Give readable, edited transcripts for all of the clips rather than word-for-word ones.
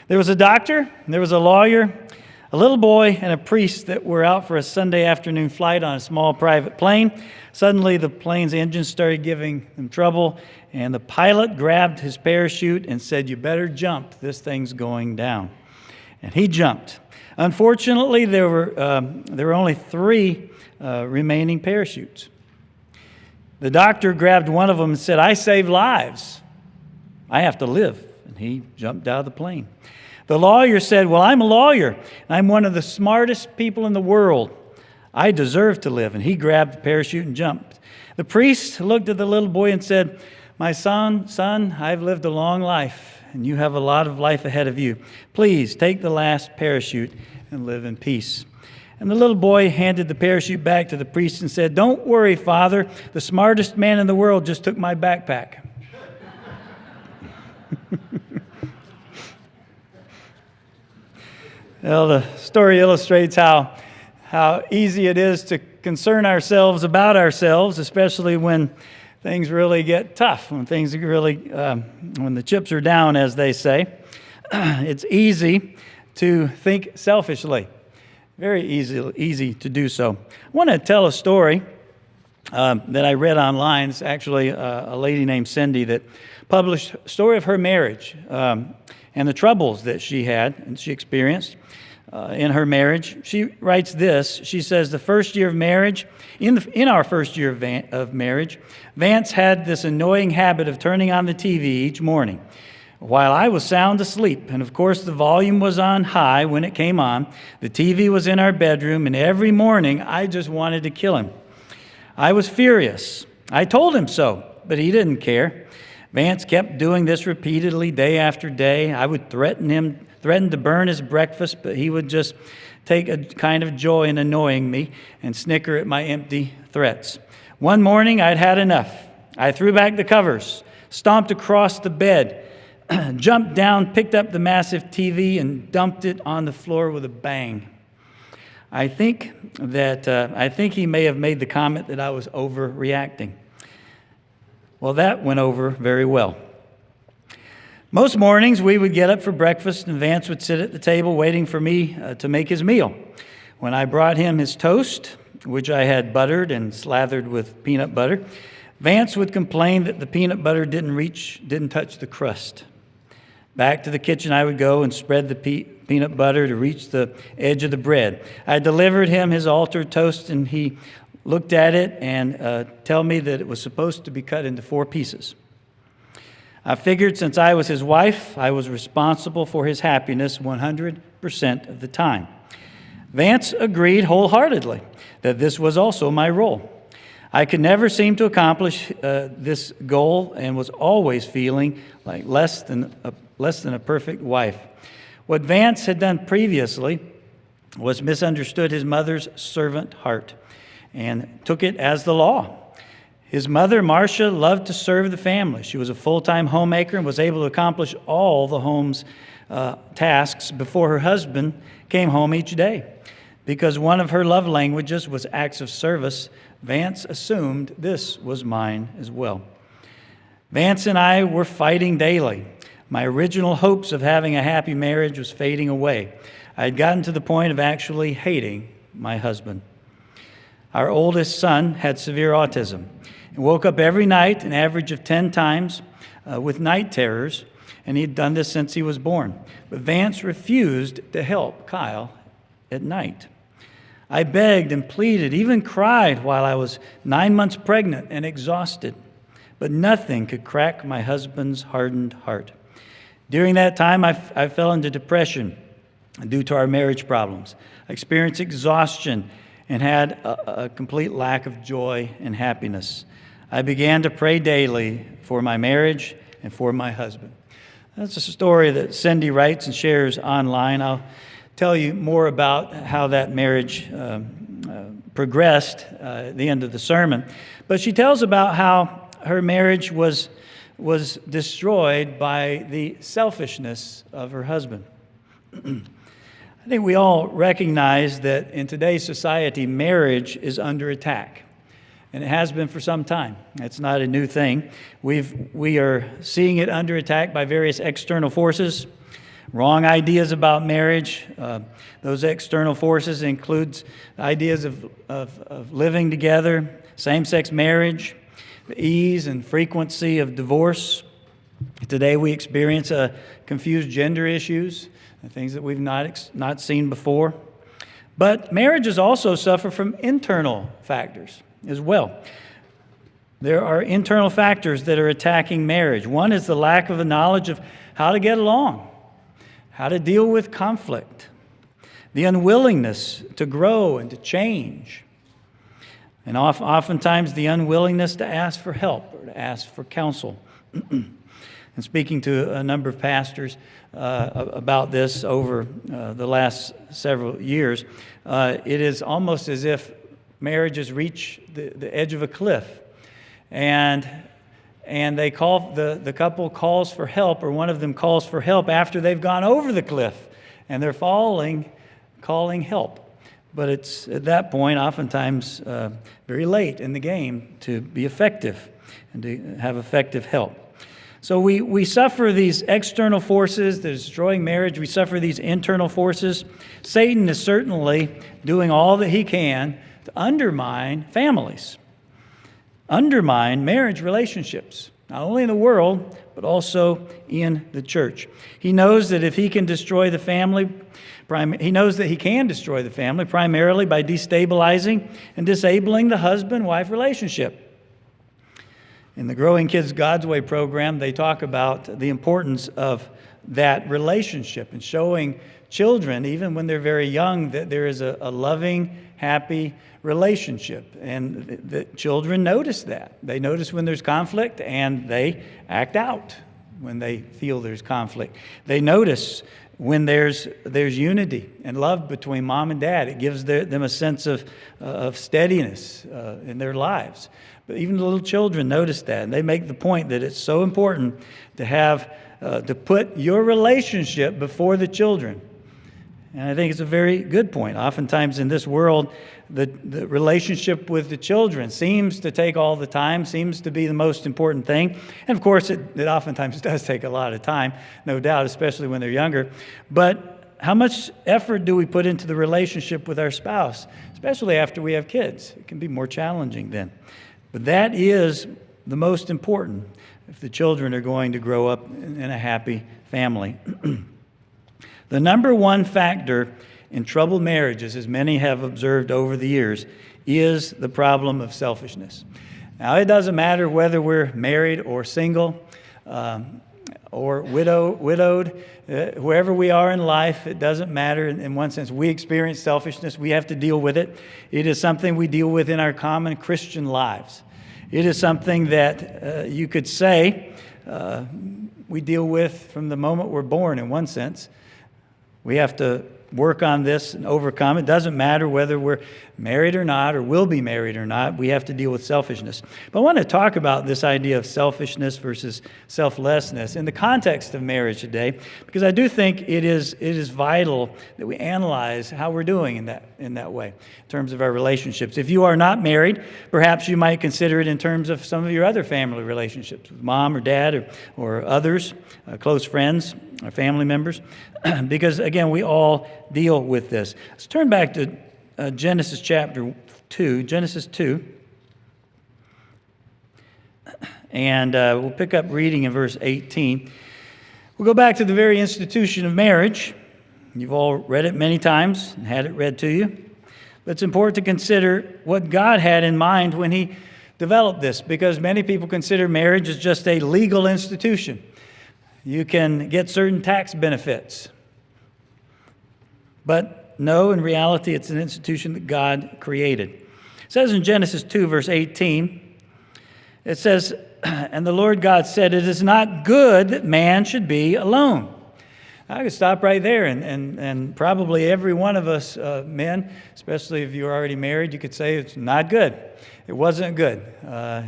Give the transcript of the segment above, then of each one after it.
There was a doctor, there was a lawyer, a little boy, and a priest that were out for a Sunday afternoon flight on a small private plane. Suddenly, the plane's engine started giving them trouble, and the pilot grabbed his parachute and said, "You better jump, this thing's going down." And he jumped. Unfortunately, there were only 3 remaining parachutes. The doctor grabbed one of them and said, "I save lives. I have to live." And he jumped out of the plane. The lawyer said, "Well, I'm a lawyer, and I'm one of the smartest people in the world. I deserve to live." And he grabbed the parachute and jumped. The priest looked at the little boy and said, "My son, I've lived a long life, and you have a lot of life ahead of you. Please take the last parachute and live in peace." And the little boy handed the parachute back to the priest and said, "Don't worry, Father. The smartest man in the world just took my backpack." Well, the story illustrates how easy it is to concern ourselves about ourselves, especially when things really get tough, when things really, when the chips are down, as they say. It's easy to think selfishly. Very easy to do so. I want to tell a story that I read online. It's actually a lady named Cindy that published a story of her marriage and the troubles that she had and she experienced in her marriage. She writes this. She says, "The first year of marriage, in our first year of marriage, Vance had this annoying habit of turning on the TV each morning while I was sound asleep. And of course, the volume was on high when it came on. The TV was in our bedroom, and every morning I just wanted to kill him. I was furious. I told him so, but he didn't care. Vance kept doing this repeatedly day after day. I would threaten to burn his breakfast, but he would just take a kind of joy in annoying me and snicker at my empty threats. One morning, I'd had enough. I threw back the covers, stomped across the bed, jumped down, picked up the massive TV, and dumped it on the floor with a bang. I think he may have made the comment that I was overreacting. Well, that went over very well. Most mornings, we would get up for breakfast, and Vance would sit at the table waiting for me to make his meal. When I brought him his toast, which I had buttered and slathered with peanut butter, Vance would complain that the peanut butter didn't touch the crust. Back to the kitchen I would go and spread the peanut butter to reach the edge of the bread. I delivered him his altered toast, and he looked at it and tell me that it was supposed to be cut into 4 pieces. I figured since I was his wife, I was responsible for his happiness 100% of the time. Vance agreed wholeheartedly that this was also my role. I could never seem to accomplish this goal and was always feeling like less than a perfect wife. What Vance had done previously was misunderstood his mother's servant heart and took it as the law. His mother, Marcia, loved to serve the family. She was a full-time homemaker and was able to accomplish all the home's tasks before her husband came home each day. Because one of her love languages was acts of service, Vance assumed this was mine as well. Vance and I were fighting daily. My original hopes of having a happy marriage was fading away. I had gotten to the point of actually hating my husband. Our oldest son had severe autism and woke up every night an average of 10 times with night terrors, and he'd done this since he was born. But Vance refused to help Kyle at night. I begged and pleaded, even cried while I was 9 months pregnant and exhausted, but nothing could crack my husband's hardened heart. During that time, I fell into depression due to our marriage problems. I experienced exhaustion and had a complete lack of joy and happiness. I began to pray daily for my marriage and for my husband. That's a story that Cindy writes and shares online. I'll tell you more about how that marriage progressed at the end of the sermon. But she tells about how her marriage was destroyed by the selfishness of her husband. I think we all recognize that in today's society, marriage is under attack, and it has been for some time. It's not a new thing. We are seeing it under attack by various external forces. wrong ideas about marriage. Those external forces includes ideas of living together, same-sex marriage, the ease and frequency of divorce. Today we experience confused gender issues, things that we've not seen before. But marriages also suffer from internal factors as well. There are internal factors that are attacking marriage. One is the lack of a knowledge of how to get along, how to deal with conflict, the unwillingness to grow and to change, and oftentimes the unwillingness to ask for help or to ask for counsel. And speaking to a number of pastors about this over the last several years, it is almost as if marriages reach the edge of a cliff, and they call the couple calls for help, or one of them calls for help after they've gone over the cliff, and they're calling help. But it's at that point oftentimes very late in the game to be effective and to have effective help. So we suffer these external forces that are destroying marriage. We suffer these internal forces. Satan is certainly doing all that he can to undermine families, undermine marriage relationships, not only in the world, but also in the church. He knows that if he can destroy the family, he knows that he can destroy the family primarily by destabilizing and disabling the husband-wife relationship. In the Growing Kids God's Way program, they talk about the importance of that relationship and showing children, even when they're very young, that there is a loving, happy relationship. And the children notice that. They notice when there's conflict, and they act out when they feel there's conflict. They notice when there's unity and love between mom and dad. It gives them a sense of steadiness in their lives. But even the little children notice that, and they make the point that it's so important to put your relationship before the children. And I think it's a very good point. Oftentimes in this world, the relationship with the children seems to take all the time, seems to be the most important thing. And of course, it oftentimes does take a lot of time, no doubt, especially when they're younger. But how much effort do we put into the relationship with our spouse, especially after we have kids? It can be more challenging then. But that is the most important if the children are going to grow up in a happy family. The number one factor in troubled marriages, as many have observed over the years, is the problem of selfishness. Now, it doesn't matter whether we're married or single or widowed, wherever we are in life, it doesn't matter. In one sense, we experience selfishness. We have to deal with it. It is something we deal with in our common Christian lives. It is something that you could say we deal with from the moment we're born, in one sense. We have to work on this and overcome. It doesn't matter whether we're married or not, or will be married or not. We have to deal with selfishness. But I want to talk about this idea of selfishness versus selflessness in the context of marriage today, because I do think it is vital that we analyze how we're doing in that way, in terms of our relationships. If you are not married, perhaps you might consider it in terms of some of your other family relationships with mom or dad or others, close friends or family members, because again, we all deal with this. Let's turn back to Genesis chapter 2, Genesis 2. And we'll pick up reading in verse 18. We'll go back to the very institution of marriage. You've all read it many times and had it read to you. But it's important to consider what God had in mind when he developed this, because many people consider marriage as just a legal institution. You can get certain tax benefits. But no, in reality, it's an institution that God created. It says in Genesis 2, verse 18, it says, "And the Lord God said, it is not good that man should be alone." I could stop right there, and probably every one of us men, especially if you're already married, you could say it's not good. It wasn't good.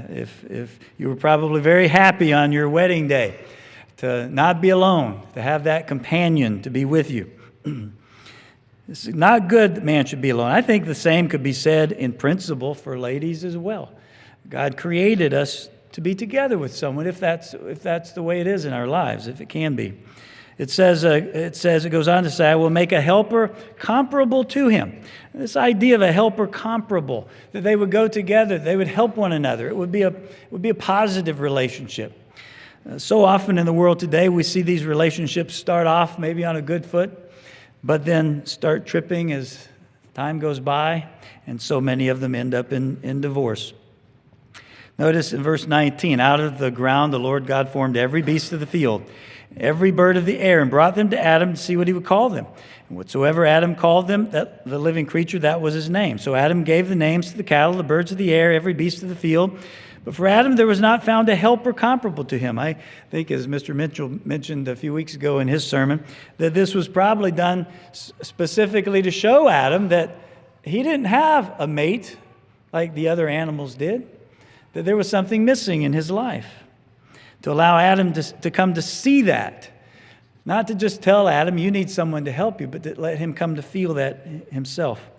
If you were probably very happy on your wedding day to not be alone, to have that companion to be with you. It's not good that man should be alone. I think the same could be said in principle for ladies as well. God created us to be together with someone, if that's the way it is in our lives, if it can be. It goes on to say, I will make a helper comparable to him. This idea of a helper comparable, that they would go together, they would help one another. It would be a positive relationship. So often in the world today, we see these relationships start off maybe on a good foot, but then start tripping as time goes by, and so many of them end up in divorce. Notice in verse 19, out of the ground the Lord God formed every beast of the field, every bird of the air, and brought them to Adam to see what he would call them. And whatsoever Adam called them, that the living creature, that was his name. So Adam gave the names to the cattle, the birds of the air, every beast of the field. But for Adam there was not found a helper comparable to him. I think, as Mr. Mitchell mentioned a few weeks ago in his sermon, that this was probably done specifically to show Adam that he didn't have a mate like the other animals did, that there was something missing in his life. To allow Adam to come to see that. Not to just tell Adam, you need someone to help you, but to let him come to feel that himself.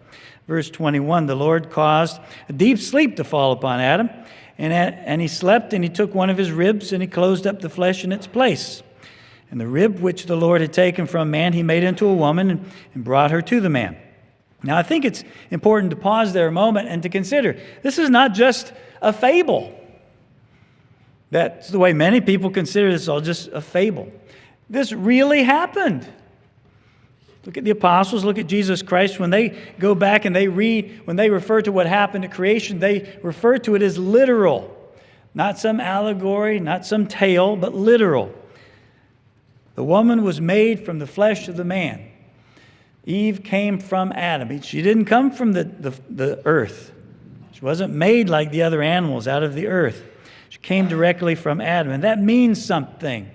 Verse 21, the Lord caused a deep sleep to fall upon Adam, and he slept, and he took one of his ribs, and he closed up the flesh in its place. And the rib which the Lord had taken from man, he made into a woman, and brought her to the man. Now, I think it's important to pause there a moment and to consider, this is not just a fable. That's the way many people consider this all just a fable. This really happened. Look at the apostles, look at Jesus Christ. When they go back and they read, when they refer to what happened at creation, they refer to it as literal. Not some allegory, not some tale, but literal. The woman was made from the flesh of the man. Eve came from Adam. She didn't come from the earth. She wasn't made like the other animals out of the earth. She came directly from Adam. And that means something.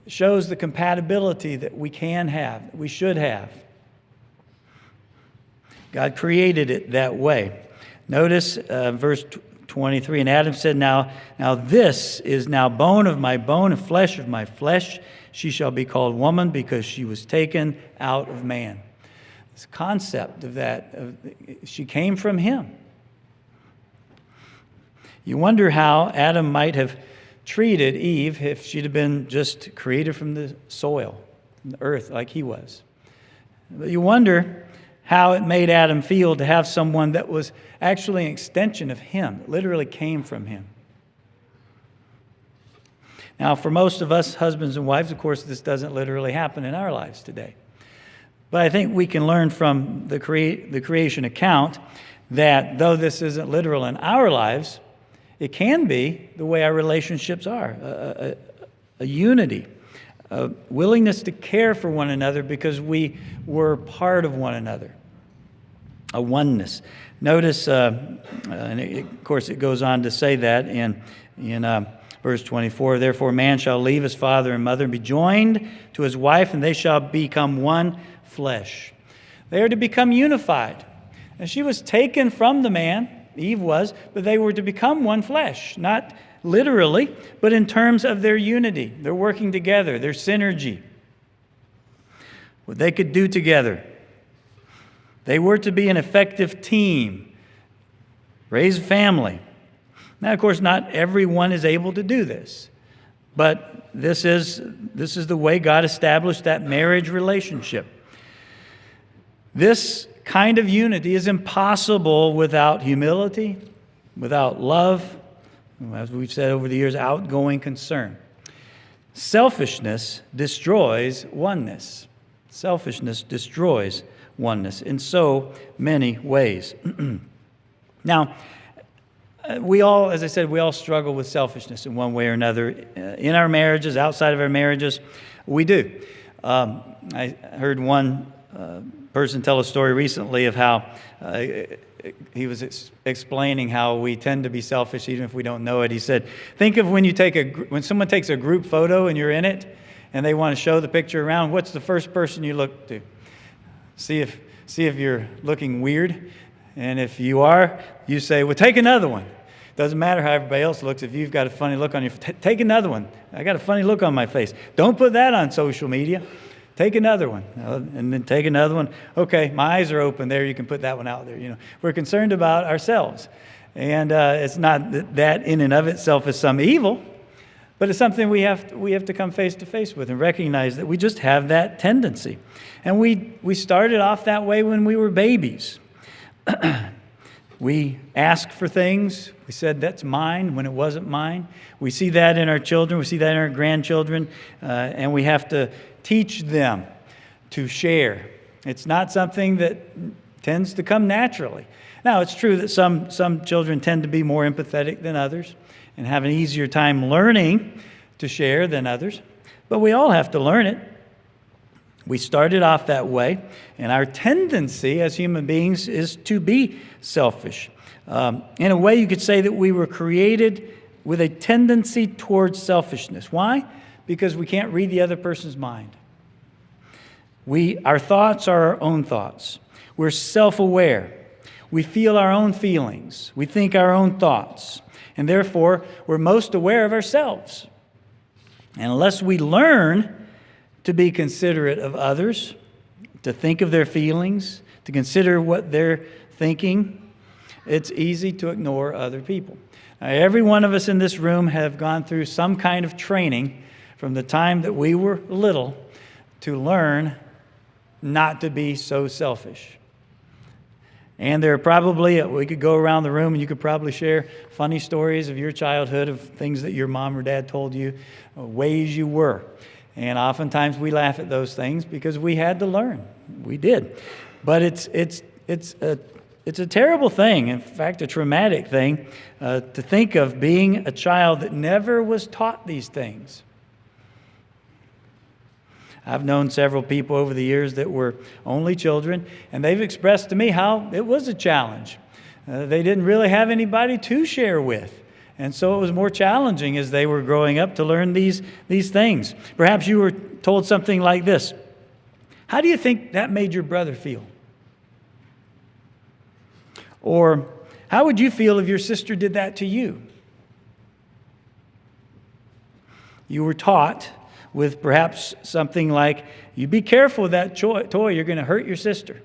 It shows the compatibility that we can have, that we should have. God created it that way. Notice verse 23. And Adam said, Now this is now bone of my bone and flesh of my flesh. She shall be called woman because she was taken out of man. This concept of that, she came from him. You wonder how Adam might have treated Eve if she'd have been just created from the soil, from the earth, like he was. But you wonder how it made Adam feel to have someone that was actually an extension of him, that literally came from him. Now, for most of us husbands and wives, of course, this doesn't literally happen in our lives today. But I think we can learn from the creation account that though this isn't literal in our lives, it can be the way our relationships are, a unity, a willingness to care for one another because we were part of one another, a oneness. Notice, and of course it goes on to say that in verse 24, therefore man shall leave his father and mother and be joined to his wife, and they shall become one flesh. They are to become unified. And she was taken from the man, Eve was, but they were to become one flesh, not literally, but in terms of their unity, their working together, their synergy, what they could do together. They were to be an effective team, raise a family. Now, of course, not everyone is able to do this, but this is the way God established that marriage relationship. This kind of unity is impossible without humility, without love, as we've said over the years, outgoing concern. Selfishness destroys oneness. Selfishness destroys oneness in so many ways. Now, we all, as I said, we all struggle with selfishness in one way or another. In our marriages, outside of our marriages, we do. I heard one person tell a story recently of how he was explaining how we tend to be selfish even if we don't know it. He said, think of when someone takes a group photo and you're in it and they want to show the picture around, what's the first person you look to? See if you're looking weird. And if you are, you say, well, take another one. Doesn't matter how everybody else looks. If you've got a funny look on your face, take another one. I got a funny look on my face. Don't put that on social media. Take another one, and then take another one. Okay, my eyes are open there. You can put that one out there. You know, we're concerned about ourselves, and it's not that in and of itself is some evil, But it's something we have to come face to face with and recognize that we just have that tendency. And we started off that way when we were babies. We asked for things. We said, that's mine, when it wasn't mine. We see that in our children. We see that in our grandchildren. And we have to teach them to share. It's not something that tends to come naturally. Now, it's true that some children tend to be more empathetic than others and have an easier time learning to share than others. But we all have to learn it. We started off that way, and our tendency as human beings is to be selfish. In a way, you could say that we were created with a tendency towards selfishness. Why? Because we can't read the other person's mind. Our thoughts are our own thoughts. We're self-aware. We feel our own feelings. We think our own thoughts. And therefore, we're most aware of ourselves. And unless we learn to be considerate of others, to think of their feelings, to consider what they're thinking, it's easy to ignore other people. Now, every one of us in this room have gone through some kind of training from the time that we were little to learn not to be so selfish. And there are probably, we could go around the room and you could probably share funny stories of your childhood, of things that your mom or dad told you, ways you were. And oftentimes we laugh at those things because we had to learn. We did. But it's a terrible thing, in fact, a traumatic thing, to think of being a child that never was taught these things. I've known several people over the years that were only children, and they've expressed to me how it was a challenge. They didn't really have anybody to share with. And so it was more challenging as they were growing up to learn these things. Perhaps you were told something like this. How do you think that made your brother feel? Or how would you feel if your sister did that to you? You were taught with perhaps something like, you be careful with that toy, you're going to hurt your sister.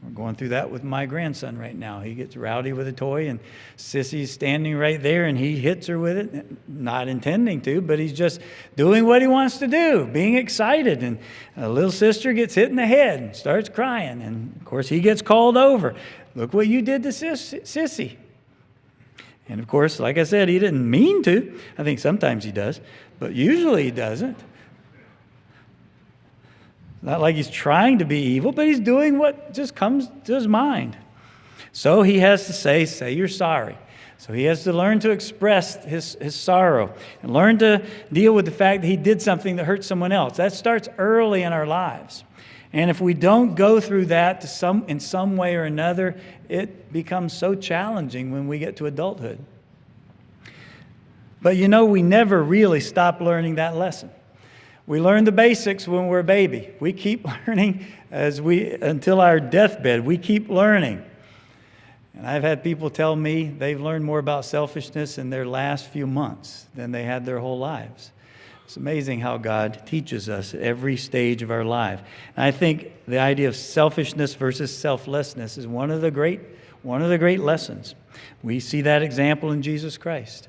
We're going through that with my grandson right now. He gets rowdy with a toy, and Sissy's standing right there, and he hits her with it, not intending to, but he's just doing what he wants to do, being excited. And a little sister gets hit in the head and starts crying, and of course he gets called over. Look what you did to Sissy. And of course, like I said, he didn't mean to. I think sometimes he does, but usually he doesn't. Not like he's trying to be evil, but he's doing what just comes to his mind. So he has to say you're sorry. So he has to learn to express his sorrow and learn to deal with the fact that he did something that hurt someone else. That starts early in our lives. And if we don't go through that in some way or another, it becomes so challenging when we get to adulthood. But we never really stop learning that lesson. We learn the basics when we're a baby. We keep learning until our deathbed. We keep learning. And I've had people tell me they've learned more about selfishness in their last few months than they had their whole lives. It's amazing how God teaches us at every stage of our life. And I think the idea of selfishness versus selflessness is one of the great lessons. We see that example in Jesus Christ,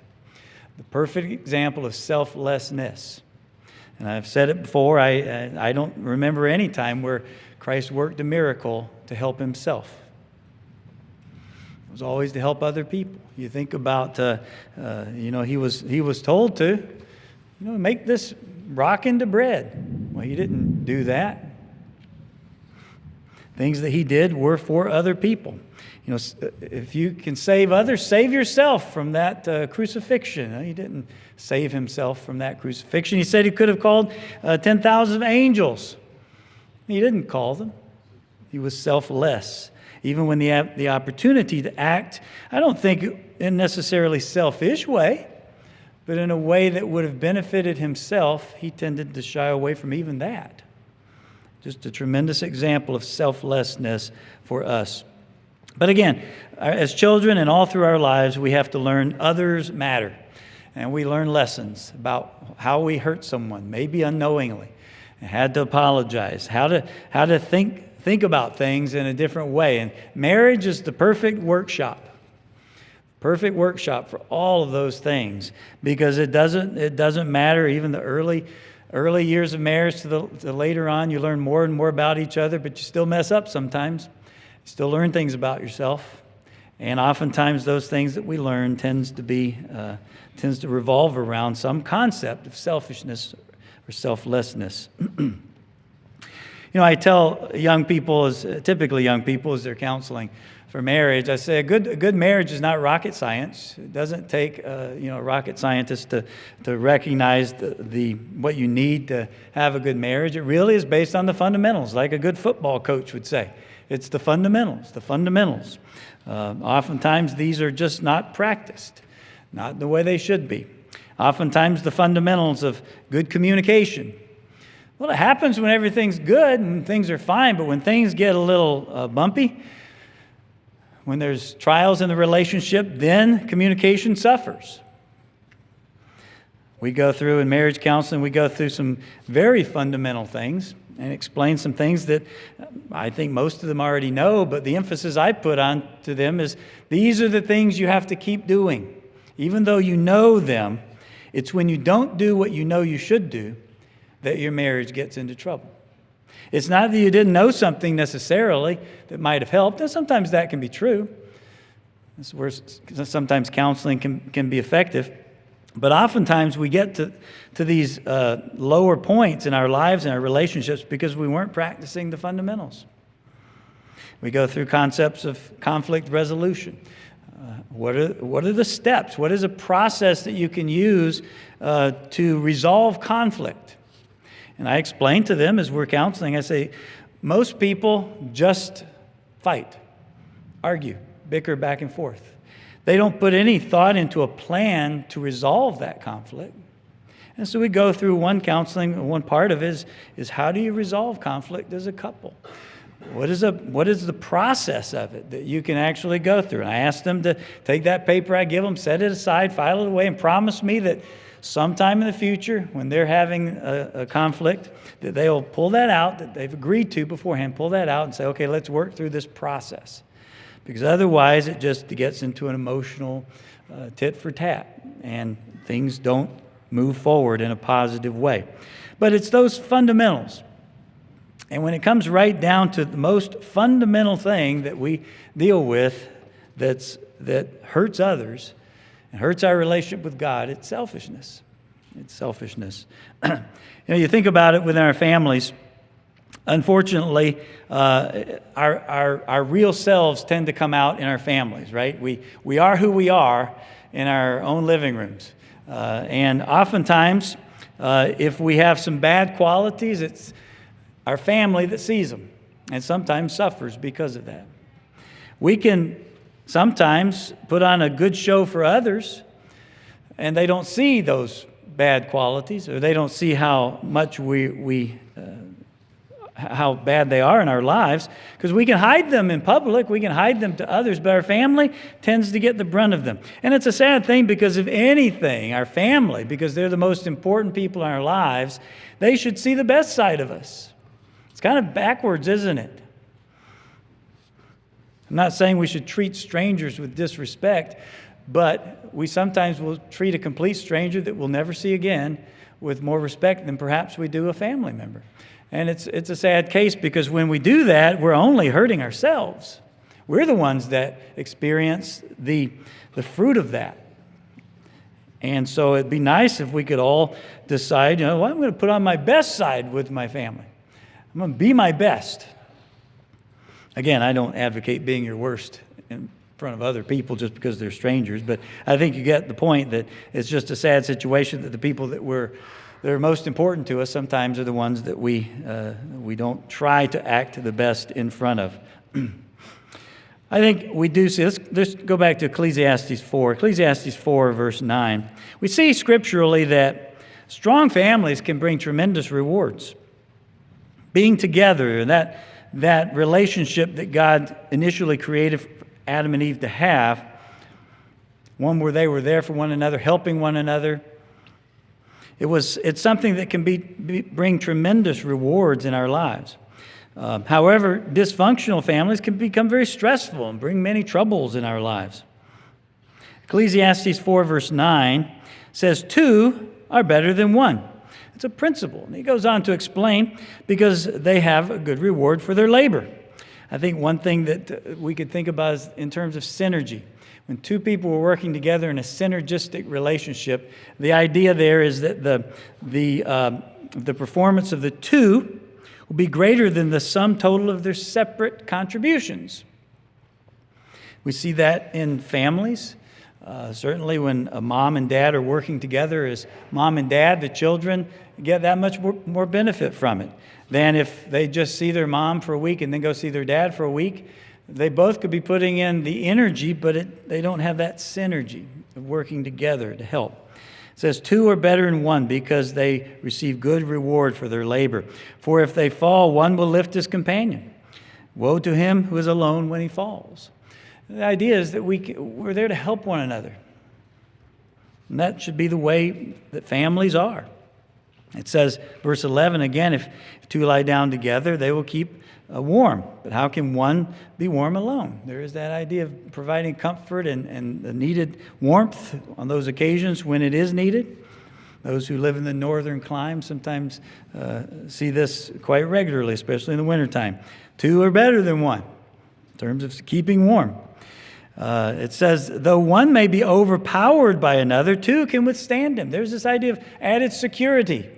the perfect example of selflessness. And I've said it before, I don't remember any time where Christ worked a miracle to help himself. It was always to help other people. You think about, he was told to, make this rock into bread. Well, he didn't do that. Things that he did were for other people. If you can save others, save yourself from that crucifixion. He didn't save himself from that crucifixion. He said he could have called 10,000 angels. He didn't call them. He was selfless. Even when the opportunity to act, I don't think in a necessarily selfish way, but in a way that would have benefited himself, he tended to shy away from even that. Just a tremendous example of selflessness for us. But again, as children and all through our lives, we have to learn others matter. And we learn lessons about how we hurt someone, maybe unknowingly, and had to apologize, how to think about things in a different way. And marriage is the perfect workshop. Perfect workshop for all of those things, because it doesn't matter even the early years of marriage to the later on. You learn more and more about each other, but you still mess up sometimes. You still learn things about yourself, and oftentimes those things that we learn tends to revolve around some concept of selfishness or selflessness. I tell typically young people as they're counseling for marriage, I say a good marriage is not rocket science. It doesn't take a rocket scientist to recognize what you need to have a good marriage. It really is based on the fundamentals, like a good football coach would say. It's the fundamentals, Oftentimes these are just not practiced, not the way they should be. Oftentimes the fundamentals of good communication. Well, it happens when everything's good and things are fine, but when things get a little bumpy, when there's trials in the relationship, then communication suffers. We go through in marriage counseling, we go through some very fundamental things and explain some things that I think most of them already know, but the emphasis I put on to them is these are the things you have to keep doing. Even though you know them, it's when you don't do what you know you should do that your marriage gets into trouble. It's not that you didn't know something necessarily that might have helped, and sometimes that can be true. This is where sometimes counseling can be effective. But oftentimes we get to these lower points in our lives and our relationships because we weren't practicing the fundamentals. We go through concepts of conflict resolution. What are the steps? What is a process that you can use to resolve conflict? And I explain to them as we're counseling, I say, most people just fight, argue, bicker back and forth. They don't put any thought into a plan to resolve that conflict. And so we go through one part of it is how do you resolve conflict as a couple? What is the process of it that you can actually go through? And I ask them to take that paper I give them, set it aside, file it away, and promise me that sometime in the future, when they're having a conflict, that they'll pull that out, that they've agreed to beforehand, pull that out and say, okay, let's work through this process. Because otherwise it just gets into an emotional tit for tat, and things don't move forward in a positive way. But it's those fundamentals. And when it comes right down to the most fundamental thing that we deal with that hurts others and hurts our relationship with God, it's selfishness. It's selfishness. You think about it within our families. Unfortunately, our real selves tend to come out in our families, right? We are who we are in our own living rooms. And oftentimes, if we have some bad qualities, it's our family that sees them and sometimes suffers because of that. We can sometimes put on a good show for others, and they don't see those bad qualities, or they don't see how much how bad they are in our lives, because we can hide them in public, we can hide them to others, but our family tends to get the brunt of them. And it's a sad thing, because if anything, our family, because they're the most important people in our lives, they should see the best side of us. It's kind of backwards, isn't it? I'm not saying we should treat strangers with disrespect, but we sometimes will treat a complete stranger that we'll never see again with more respect than perhaps we do a family member. And it's a sad case, because when we do that, we're only hurting ourselves. We're the ones that experience the fruit of that. And so it'd be nice if we could all decide, well, I'm going to put on my best side with my family. I'm going to be my best. Again, I don't advocate being your worst in front of other people just because they're strangers, but I think you get the point that it's just a sad situation that the people that are most important to us sometimes are the ones that we don't try to act the best in front of. I think we do see, let's go back to Ecclesiastes 4. Ecclesiastes 4, verse 9. We see scripturally that strong families can bring tremendous rewards. Being together, that relationship that God initially created Adam and Eve to have, one where they were there for one another, helping one another, it's something that can bring tremendous rewards in our lives. However, dysfunctional families can become very stressful and bring many troubles in our lives. Ecclesiastes 4, verse 9 says, two are better than one. It's a principle. And he goes on to explain, because they have a good reward for their labor. I think one thing that we could think about is in terms of synergy. When two people were working together in a synergistic relationship, the idea there is that the performance of the two will be greater than the sum total of their separate contributions. We see that in families. Certainly when a mom and dad are working together as mom and dad, the children get that much more benefit from it than if they just see their mom for a week and then go see their dad for a week. They both could be putting in the energy, but they don't have that synergy of working together to help. It says, two are better than one because they receive good reward for their labor. For if they fall, one will lift his companion. Woe to him who is alone when he falls. The idea is that we're there to help one another. And that should be the way that families are. It says, verse 11, again, if two lie down together, they will keep warm. But how can one be warm alone? There is that idea of providing comfort and the needed warmth on those occasions when it is needed. Those who live in the northern clime sometimes see this quite regularly, especially in the wintertime. Two are better than one in terms of keeping warm. It says, though one may be overpowered by another, two can withstand him. There's this idea of added security.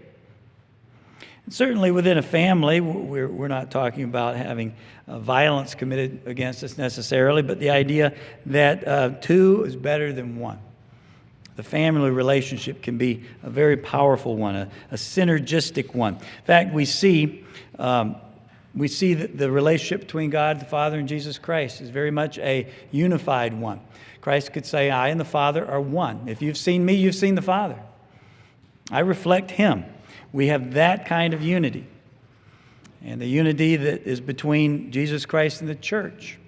And certainly within a family, we're not talking about having violence committed against us necessarily, but the idea that two is better than one. The family relationship can be a very powerful one, a synergistic one. In fact, we see that the relationship between God the Father and Jesus Christ is very much a unified one. Christ could say, I and the Father are one. If you've seen me, you've seen the Father. I reflect him. We have that kind of unity. And the unity that is between Jesus Christ and the church.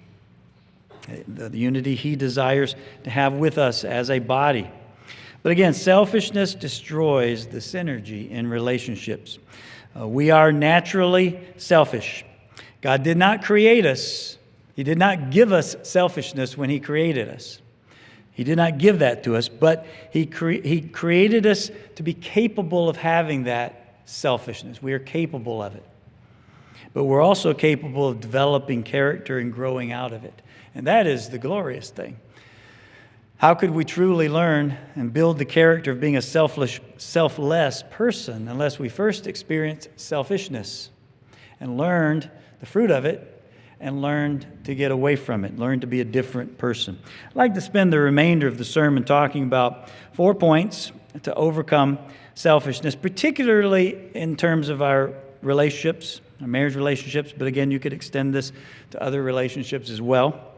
The unity he desires to have with us as a body. But again, selfishness destroys the synergy in relationships. We are naturally selfish. God did not create us. He did not give us selfishness when he created us. He did not give that to us, but he created us to be capable of having that selfishness. We are capable of it. But we're also capable of developing character and growing out of it. And that is the glorious thing. How could we truly learn and build the character of being a selfless person unless we first experienced selfishness and learned the fruit of it and learned to get away from it, learned to be a different person? I'd like to spend the remainder of the sermon talking about 4 points to overcome selfishness, particularly in terms of our relationships, our marriage relationships, but again, you could extend this to other relationships as well.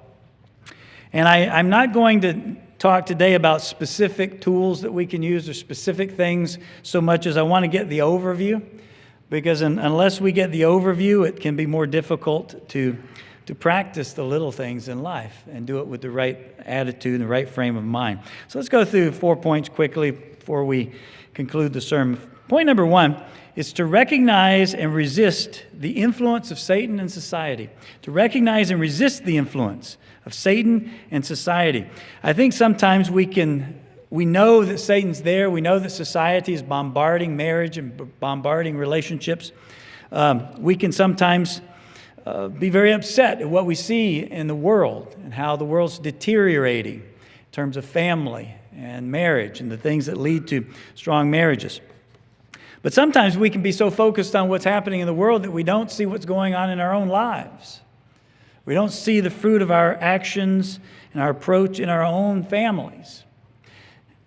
And I'm not going to talk today about specific tools that we can use or specific things so much as I want to get the overview, because unless we get the overview, it can be more difficult to practice the little things in life and do it with the right attitude and the right frame of mind. So let's go through 4 points quickly before we conclude the sermon. Point number 1 is to recognize and resist the influence of Satan and society. To recognize and resist the influence of Satan and society. I think sometimes we know that Satan's there. We know that society is bombarding marriage and bombarding relationships. We can sometimes be very upset at what we see in the world and how the world's deteriorating in terms of family and marriage and the things that lead to strong marriages. But sometimes we can be so focused on what's happening in the world that we don't see what's going on in our own lives. We don't see the fruit of our actions and our approach in our own families.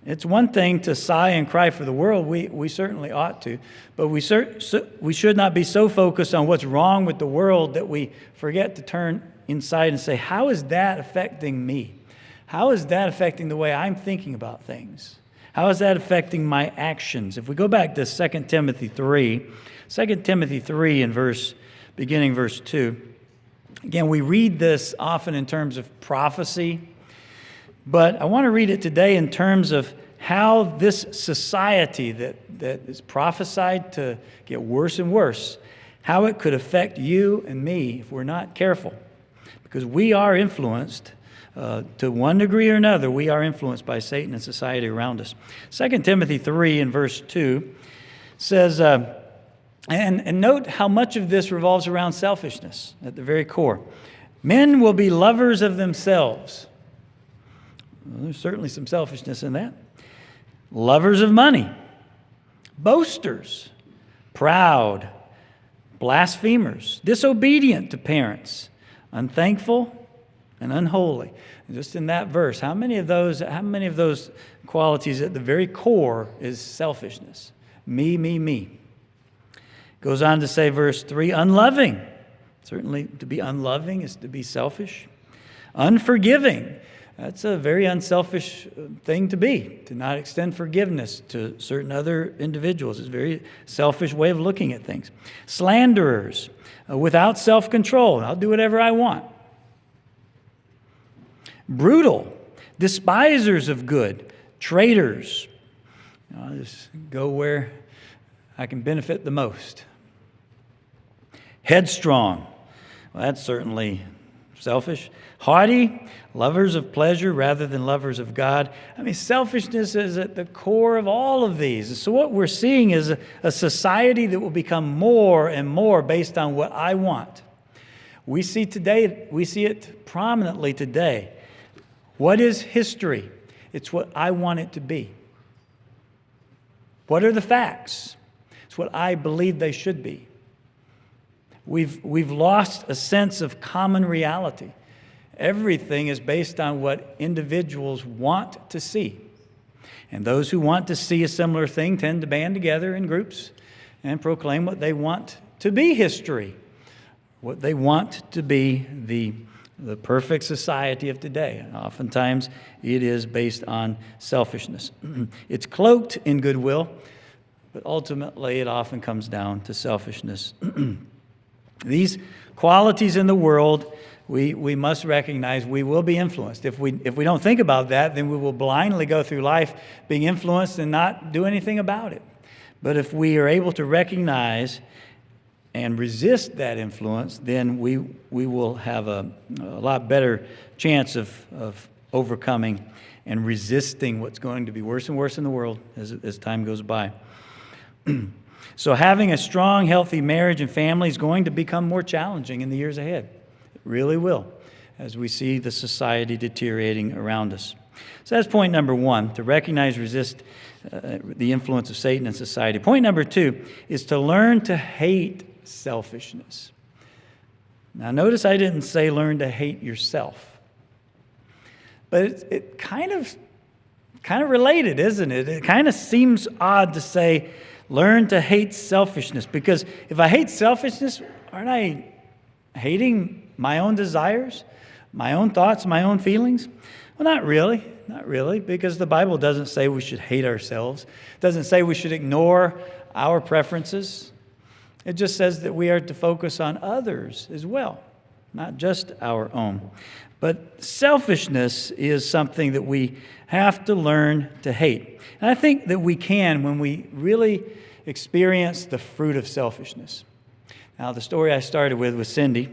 It's one thing to sigh and cry for the world. We certainly ought to. But we should not be so focused on what's wrong with the world that we forget to turn inside and say, how is that affecting me? How is that affecting the way I'm thinking about things? How is that affecting my actions? If we go back to 2 Timothy 3, 2 Timothy 3 beginning verse 2, again, we read this often in terms of prophecy, but I want to read it today in terms of how this society that is prophesied to get worse and worse, how it could affect you and me if we're not careful. Because we are influenced To one degree or another, we are influenced by Satan and society around us. 2 Timothy 3 in verse 2 says, and note how much of this revolves around selfishness at the very core. Men will be lovers of themselves. Well, there's certainly some selfishness in that. Lovers of money, boasters, proud, blasphemers, disobedient to parents, unthankful, and unholy. And just in that verse, how many of those qualities at the very core is selfishness? Me. Goes on to say, verse 3, unloving. Certainly to be unloving is to be selfish. Unforgiving. That's a very unselfish thing to be, to not extend forgiveness to certain other individuals. It's a very selfish way of looking at things. Slanderers, without self-control. I'll do whatever I want. Brutal, despisers of good, traitors. I'll just go where I can benefit the most. Headstrong. Well, that's certainly selfish. Haughty, lovers of pleasure rather than lovers of God. I mean, selfishness is at the core of all of these. So what we're seeing is a society that will become more and more based on what I want. We see it prominently today. What is history? It's what I want it to be. What are the facts? It's what I believe they should be. We've lost a sense of common reality. Everything is based on what individuals want to see. And those who want to see a similar thing tend to band together in groups and proclaim what they want to be history, what they want to be the perfect society of today. And oftentimes it is based on selfishness. It's cloaked in goodwill, but ultimately it often comes down to selfishness. These qualities in the world, we must recognize we will be influenced. If we don't think about that, then we will blindly go through life being influenced and not do anything about it. But if we are able to recognize and resist that influence, then we will have a lot better chance of overcoming and resisting what's going to be worse and worse in the world as time goes by. So having a strong, healthy marriage and family is going to become more challenging in the years ahead. It really will, as we see the society deteriorating around us. So that's point number one, to recognize, resist the influence of Satan in society. Point number two is to learn to hate selfishness. Now notice I didn't say learn to hate yourself. But it kind of related, isn't it? It kind of seems odd to say learn to hate selfishness, because if I hate selfishness, aren't I hating my own desires, my own thoughts, my own feelings? Well, not really, because the Bible doesn't say we should hate ourselves. It doesn't say we should ignore our preferences. It just says that we are to focus on others as well, not just our own. But selfishness is something that we have to learn to hate. And I think that we can when we really experience the fruit of selfishness. Now, the story I started with Cindy,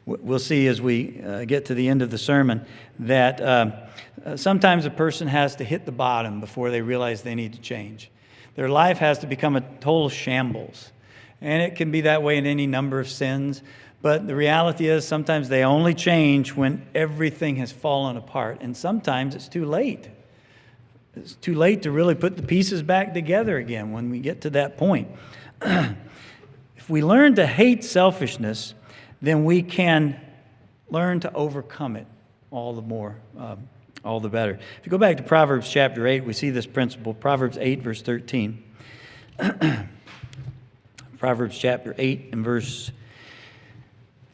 we'll see as we get to the end of the sermon that sometimes a person has to hit the bottom before they realize they need to change. Their life has to become a total shambles. And it can be that way in any number of sins. But the reality is sometimes they only change when everything has fallen apart. And sometimes it's too late. It's too late to really put the pieces back together again when we get to that point. If we learn to hate selfishness, then we can learn to overcome it all the more, all the better. If you go back to Proverbs chapter 8, we see this principle. Proverbs 8, verse 13. Proverbs chapter 8 and verse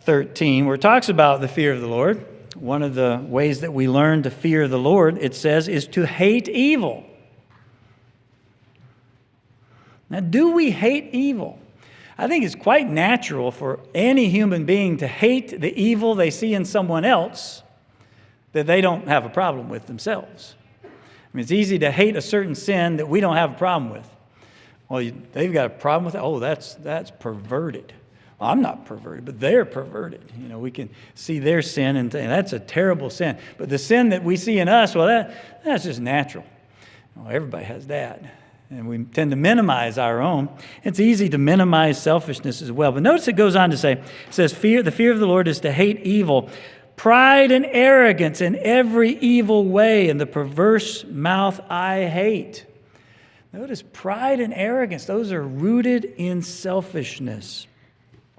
13, where it talks about the fear of the Lord. One of the ways that we learn to fear the Lord, it says, is to hate evil. Now, do we hate evil? I think it's quite natural for any human being to hate the evil they see in someone else that they don't have a problem with themselves. I mean, it's easy to hate a certain sin that we don't have a problem with. Well, they've got a problem with it. Oh, that's perverted. I'm not perverted, but they're perverted. We can see their sin, and that's a terrible sin. But the sin that we see in us, well, that's just natural. Everybody has that. And we tend to minimize our own. It's easy to minimize selfishness as well. But notice it goes on to say, it says, the fear of the Lord is to hate evil, pride and arrogance in every evil way, and the perverse mouth I hate. Notice pride and arrogance, those are rooted in selfishness.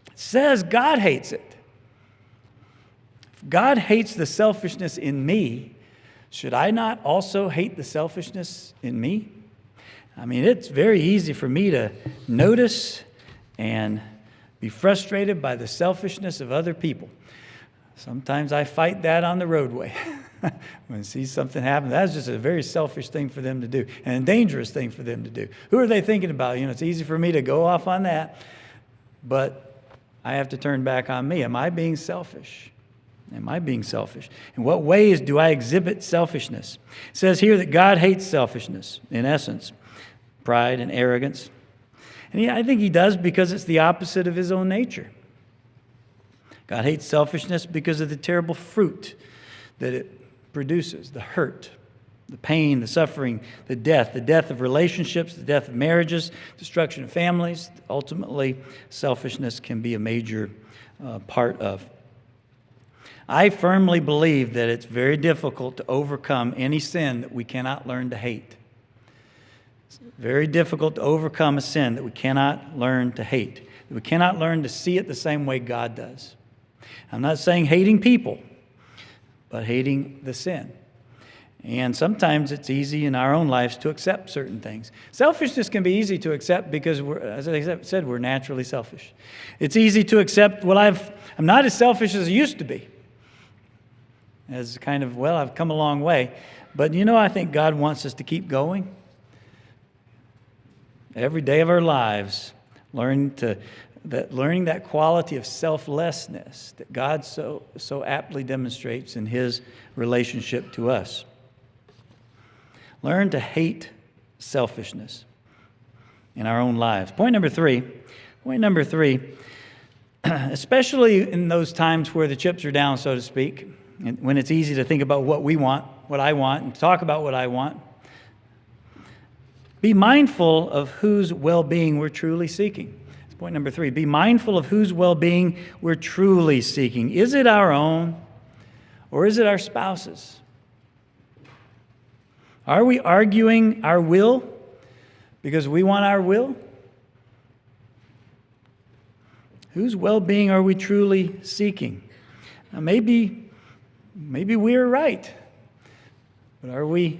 It says God hates it. If God hates the selfishness in me, should I not also hate the selfishness in me? It's very easy for me to notice and be frustrated by the selfishness of other people. Sometimes I fight that on the roadway. When I see something happen, that's just a very selfish thing for them to do and a dangerous thing for them to do. Who are they thinking about? It's easy for me to go off on that, but I have to turn back on me. Am I being selfish? Am I being selfish? In what ways do I exhibit selfishness? It says here that God hates selfishness, in essence, pride and arrogance. And I think he does because it's the opposite of his own nature. God hates selfishness because of the terrible fruit that it produces, the hurt, the pain, the suffering, the death of relationships, the death of marriages, destruction of families. Ultimately, selfishness can be a major part of. I firmly believe that it's very difficult to overcome any sin that we cannot learn to hate. It's very difficult to overcome a sin that we cannot learn to hate, that we cannot learn to see it the same way God does. I'm not saying hating people, but hating the sin. And sometimes it's easy in our own lives to accept certain things. Selfishness can be easy to accept because, as I said, we're naturally selfish. It's easy to accept, I'm not as selfish as I used to be. As I've come a long way. But I think God wants us to keep going. Every day of our lives, learning that quality of selflessness that God so aptly demonstrates in his relationship to us. Learn to hate selfishness in our own lives. Point number three, especially in those times where the chips are down, so to speak, and when it's easy to think about what we want, what I want, and talk about what I want, be mindful of whose well-being we're truly seeking. That's point number three. Be mindful of whose well-being we're truly seeking. Is it our own, or is it our spouse's? Are we arguing our will because we want our will? Whose well-being are we truly seeking? Now, maybe we're right, but are we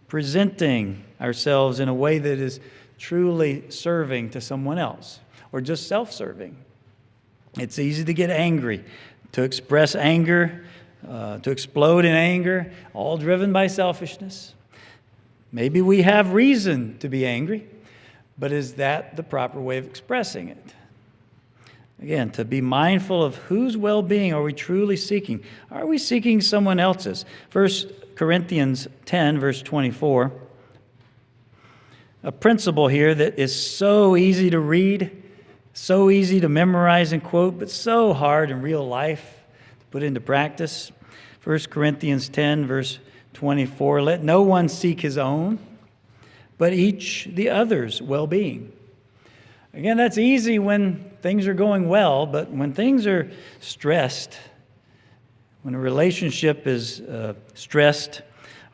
presenting ourselves in a way that is truly serving to someone else or just self-serving? It's easy to get angry, to express anger, to explode in anger, all driven by selfishness. Maybe we have reason to be angry, but is that the proper way of expressing it? Again, to be mindful of whose well-being are we truly seeking? Are we seeking someone else's? 1 Corinthians 10, verse 24. A principle here that is so easy to read, so easy to memorize and quote, but so hard in real life to put into practice. 1 Corinthians 10, verse 24. Let no one seek his own, but each the other's well-being. Again, that's easy when things are going well, but when things are stressed, when a relationship is stressed,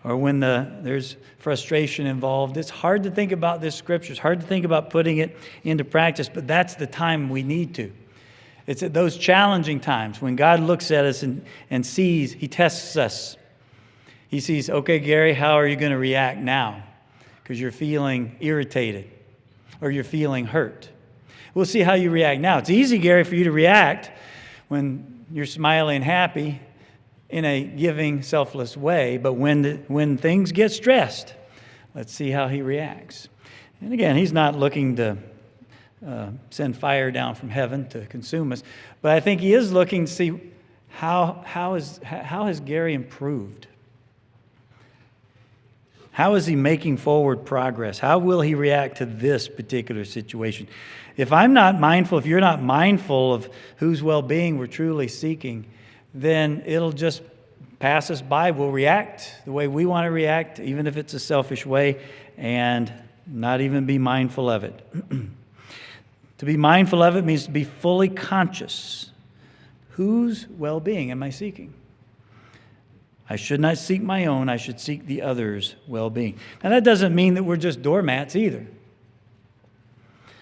or when there's frustration involved, it's hard to think about this scripture. It's hard to think about putting it into practice, but that's the time we need to. It's at those challenging times when God looks at us and sees, he tests us. He sees, okay, Gary, how are you going to react now? Because you're feeling irritated or you're feeling hurt. We'll see how you react now. It's easy, Gary, for you to react when you're smiling and happy in a giving, selfless way. But when things get stressed, let's see how he reacts. And again, he's not looking to send fire down from heaven to consume us. But I think he is looking to see how has Gary improved? How is he making forward progress? How will he react to this particular situation? If I'm not mindful, if you're not mindful of whose well-being we're truly seeking, then it'll just pass us by. We'll react the way we want to react, even if it's a selfish way, and not even be mindful of it. To be mindful of it means to be fully conscious. Whose well-being am I seeking? I should not seek my own. I should seek the other's well-being. Now, that doesn't mean that we're just doormats either.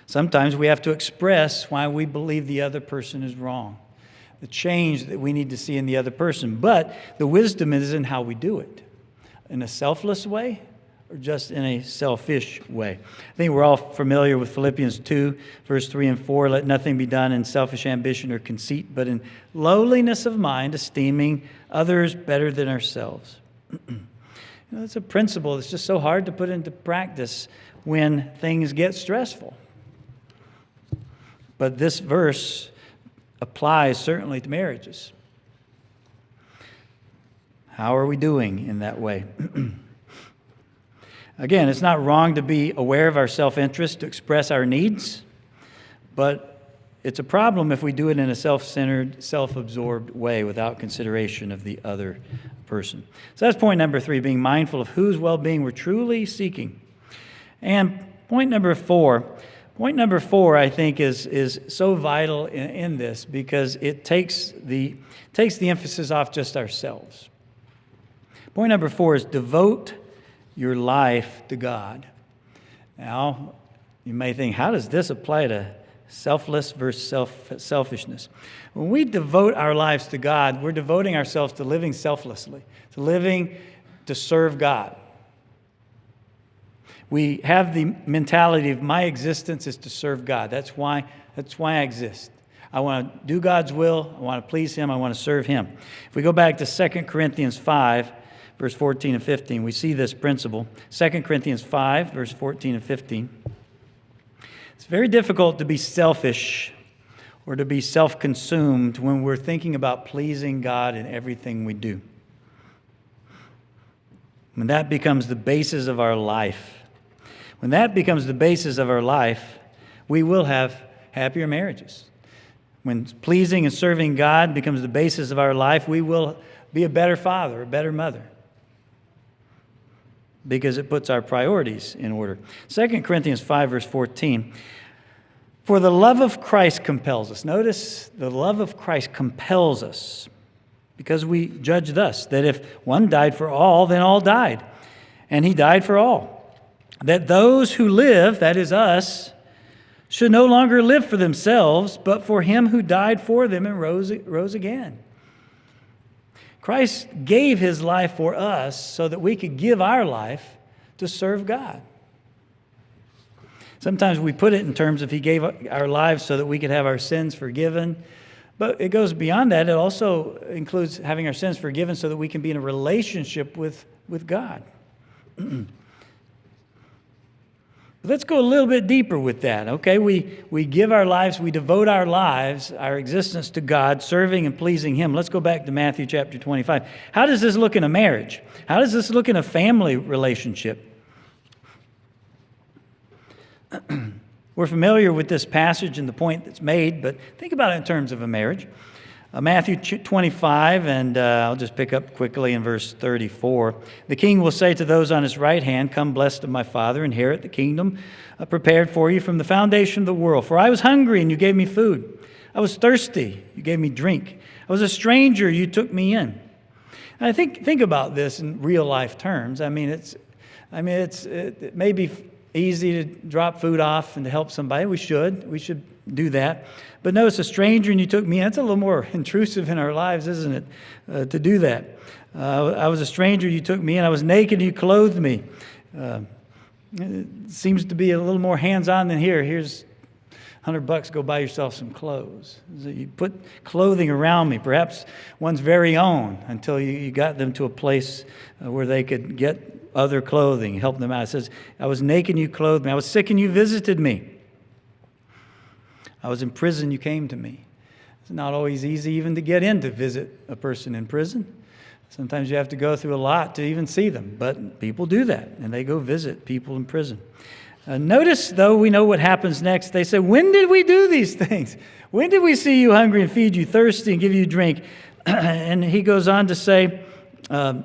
Sometimes we have to express why we believe the other person is wrong, the change that we need to see in the other person. But the wisdom is in how we do it, in a selfless way or just in a selfish way. I think we're all familiar with Philippians 2, verse 3 and 4. Let nothing be done in selfish ambition or conceit, but in lowliness of mind, esteeming others better than ourselves. It's a principle that's just so hard to put into practice when things get stressful. But this verse applies certainly to marriages. How are we doing in that way? Again, it's not wrong to be aware of our self-interest, to express our needs, but it's a problem if we do it in a self-centered, self-absorbed way without consideration of the other person. So that's point number 3, being mindful of whose well-being we're truly seeking. And point number 4, I think, is so vital in this because it takes the emphasis off just ourselves. Point number 4 is devote your life to God. Now, you may think, how does this apply to selfless versus selfishness? When we devote our lives to God, we're devoting ourselves to living selflessly, to living to serve God. We have the mentality of my existence is to serve God. That's why I exist. I want to do God's will. I want to please Him. I want to serve Him. If we go back to 2 Corinthians 5, verse 14 and 15, we see this principle. 2 Corinthians 5, verse 14 and 15. It's very difficult to be selfish or to be self-consumed when we're thinking about pleasing God in everything we do. When that becomes the basis of our life, we will have happier marriages. When pleasing and serving God becomes the basis of our life, we will be a better father, a better mother, because it puts our priorities in order. 2 Corinthians 5, verse 14. For the love of Christ compels us. Notice, the love of Christ compels us, because we judge thus, that if one died for all, then all died. And He died for all. That those who live, that is us, should no longer live for themselves, but for Him who died for them and rose again. Christ gave His life for us so that we could give our life to serve God. Sometimes we put it in terms of He gave our lives so that we could have our sins forgiven. But it goes beyond that. It also includes having our sins forgiven so that we can be in a relationship with God. Let's go a little bit deeper with that, okay? We give our lives, we devote our lives, our existence to God, serving and pleasing Him. Let's go back to Matthew chapter 25. How does this look in a marriage? How does this look in a family relationship? We're familiar with this passage and the point that's made, but think about it in terms of a marriage. Matthew 25, and I'll just pick up quickly in verse 34. The king will say to those on his right hand, come blessed of my Father, inherit the kingdom prepared for you from the foundation of the world. For I was hungry, and you gave me food. I was thirsty, you gave me drink. I was a stranger, you took me in. And I think about this in real life terms. It may be easy to drop food off and to help somebody. We should do that. But notice, a stranger and you took me in. It's a little more intrusive in our lives, isn't it, to do that? I was a stranger, you took me in. I was naked, you clothed me. It seems to be a little more hands-on than here. Here's $100, go buy yourself some clothes. So you put clothing around me, perhaps one's very own, until you got them to a place where they could get other clothing, help them out. It says, I was naked and you clothed me. I was sick and you visited me. I was in prison, you came to me. It's not always easy even to get in to visit a person in prison. Sometimes you have to go through a lot to even see them, but people do that, and they go visit people in prison. Notice, though, we know what happens next. They say, when did we do these things? When did we see you hungry and feed you, thirsty and give you drink? And he goes on to say in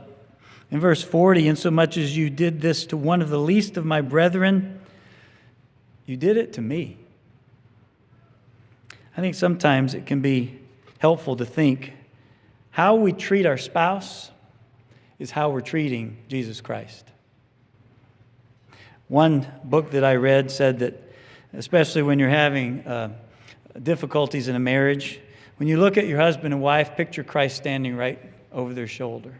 verse 40, insomuch as you did this to one of the least of my brethren, you did it to me. I think sometimes it can be helpful to think how we treat our spouse is how we're treating Jesus Christ. One book that I read said that, especially when you're having difficulties in a marriage, when you look at your husband and wife, picture Christ standing right over their shoulder.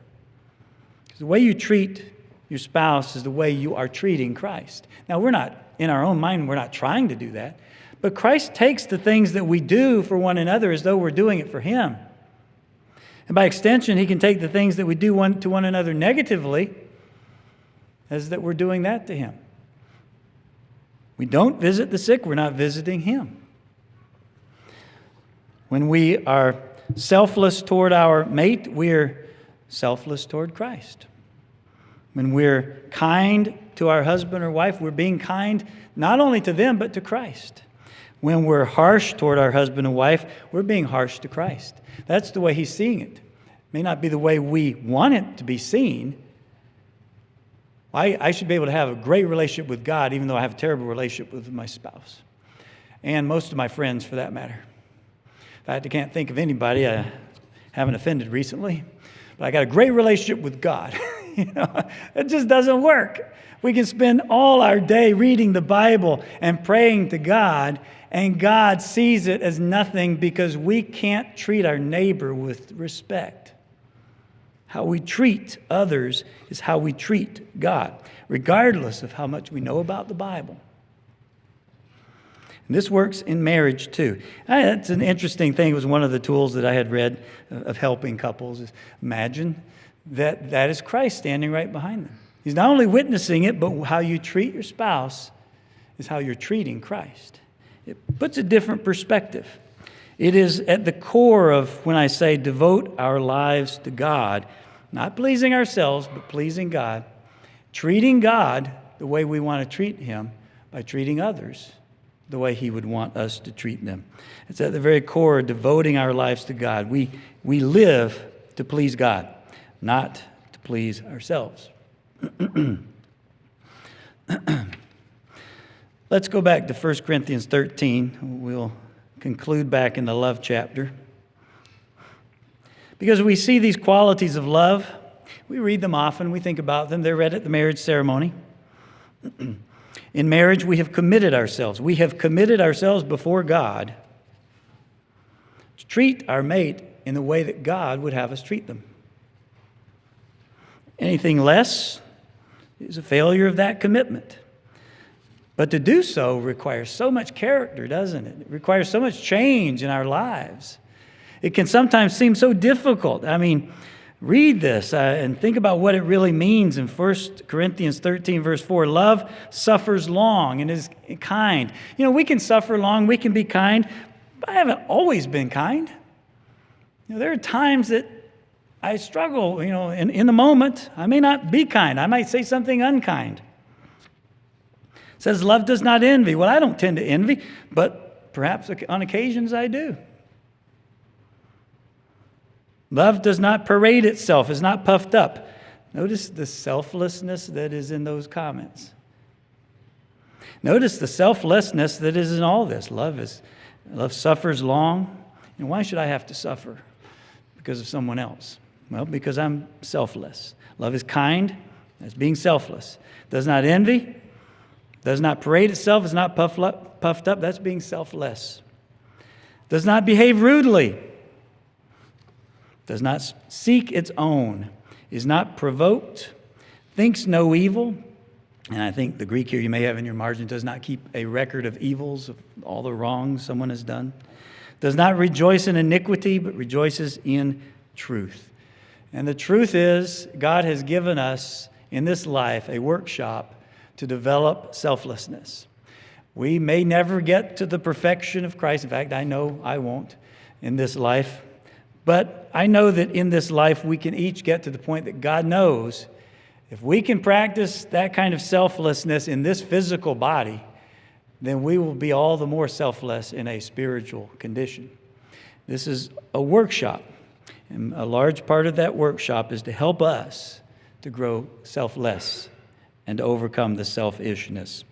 Because the way you treat your spouse is the way you are treating Christ. Now, we're not, in our own mind, we're not trying to do that. But Christ takes the things that we do for one another as though we're doing it for Him. And by extension, He can take the things that we do to one another negatively as that we're doing that to Him. We don't visit the sick, we're not visiting Him. When we are selfless toward our mate, we're selfless toward Christ. When we're kind to our husband or wife, we're being kind not only to them, but to Christ. When we're harsh toward our husband and wife, we're being harsh to Christ. That's the way He's seeing it. It may not be the way we want it to be seen. I should be able to have a great relationship with God, even though I have a terrible relationship with my spouse. And most of my friends, for that matter. In fact, I can't think of anybody I haven't offended recently. But I got a great relationship with God. It just doesn't work. We can spend all our day reading the Bible and praying to God, and God sees it as nothing because we can't treat our neighbor with respect. How we treat others is how we treat God, regardless of how much we know about the Bible. And this works in marriage too. It's an interesting thing. It was one of the tools that I had read of helping couples. Is imagine that is Christ standing right behind them. He's not only witnessing it, but how you treat your spouse is how you're treating Christ. It puts a different perspective. It is at the core of when I say devote our lives to God, not pleasing ourselves, but pleasing God, treating God the way we want to treat Him by treating others the way He would want us to treat them. It's at the very core of devoting our lives to God. We live to please God, not to please ourselves. Let's go back to 1 Corinthians 13. We'll conclude back in the love chapter. Because we see these qualities of love, we read them often, we think about them. They're read at the marriage ceremony. In marriage, we have committed ourselves. We have committed ourselves before God to treat our mate in the way that God would have us treat them. Anything less is a failure of that commitment. But to do so requires so much character, doesn't it? It requires so much change in our lives. It can sometimes seem so difficult. I mean, read this and think about what it really means in 1 Corinthians 13, verse 4. Love suffers long and is kind. We can suffer long, we can be kind, but I haven't always been kind. There are times that I struggle, in the moment. I may not be kind. I might say something unkind. It says love does not envy. Well, I don't tend to envy, but perhaps on occasions I do. Love does not parade itself, is not puffed up. Notice the selflessness that is in those comments. Notice the selflessness that is in all this. Love suffers long. And why should I have to suffer? Because of someone else. Well, because I'm selfless. Love is kind. That's being selfless. Does not envy. Does not parade itself, is not puffed up. That's being selfless. Does not behave rudely. Does not seek its own. Is not provoked. Thinks no evil. And I think the Greek here you may have in your margin, does not keep a record of evils, of all the wrongs someone has done. Does not rejoice in iniquity, but rejoices in truth. And the truth is, God has given us in this life a workshop to develop selflessness. We may never get to the perfection of Christ. In fact, I know I won't in this life. But I know that in this life we can each get to the point that God knows If we can practice that kind of selflessness in this physical body, then we will be all the more selfless in a spiritual condition. This is a workshop, and a large part of that workshop is to help us to grow selfless and to overcome the selfishness.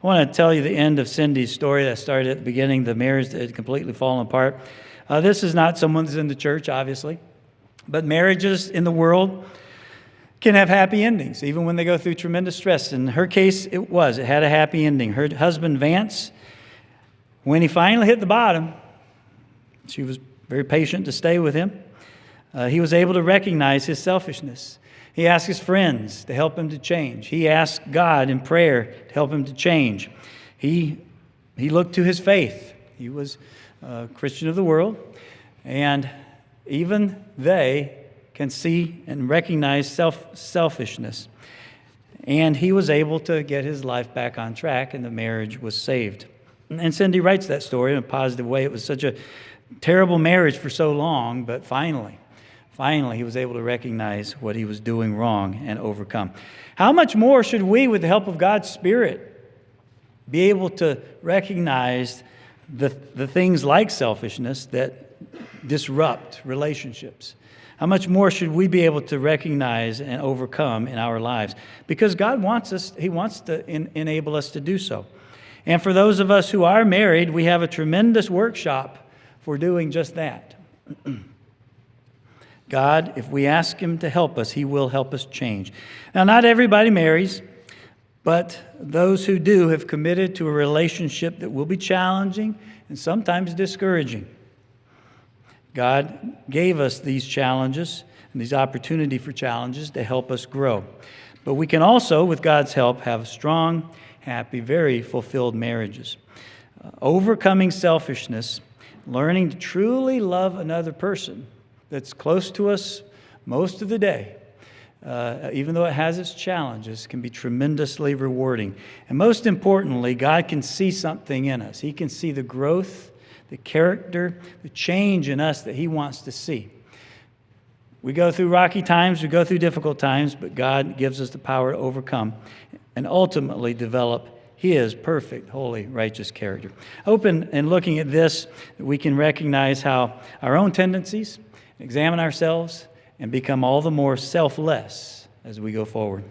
I want to tell you the end of Cindy's story that started at the beginning, the marriage that had completely fallen apart. This is not someone that's in the church, obviously, but marriages in the world can have happy endings, even when they go through tremendous stress. In her case, it had a happy ending. Her husband, Vance, when he finally hit the bottom, she was very patient to stay with him. He was able to recognize his selfishness. He asked his friends to help him to change. He asked God in prayer to help him to change. He looked to his faith. He was a Christian of the world, and even they can see and recognize selfishness. And he was able to get his life back on track, and the marriage was saved. And Cindy writes that story in a positive way. It was such a terrible marriage for so long, but finally, he was able to recognize what he was doing wrong and overcome. How much more should we, with the help of God's Spirit, be able to recognize the things like selfishness that disrupt relationships? How much more should we be able to recognize and overcome in our lives? Because God wants us, He wants to enable us to do so. And for those of us who are married, we have a tremendous workshop for doing just that. God, if we ask Him to help us, He will help us change. Now, not everybody marries, but those who do have committed to a relationship that will be challenging and sometimes discouraging. God gave us these challenges and these opportunity for challenges to help us grow. But we can also, with God's help, have strong, happy, very fulfilled marriages. Overcoming selfishness, learning to truly love another person that's close to us most of the day, even though it has its challenges, can be tremendously rewarding. And most importantly, God can see something in us. He can see the growth, the character, the change in us that He wants to see. We go through rocky times, we go through difficult times, but God gives us the power to overcome and ultimately develop His perfect, holy, righteous character. Open and looking at this, we can recognize how our own tendencies, examine ourselves, and become all the more selfless as we go forward.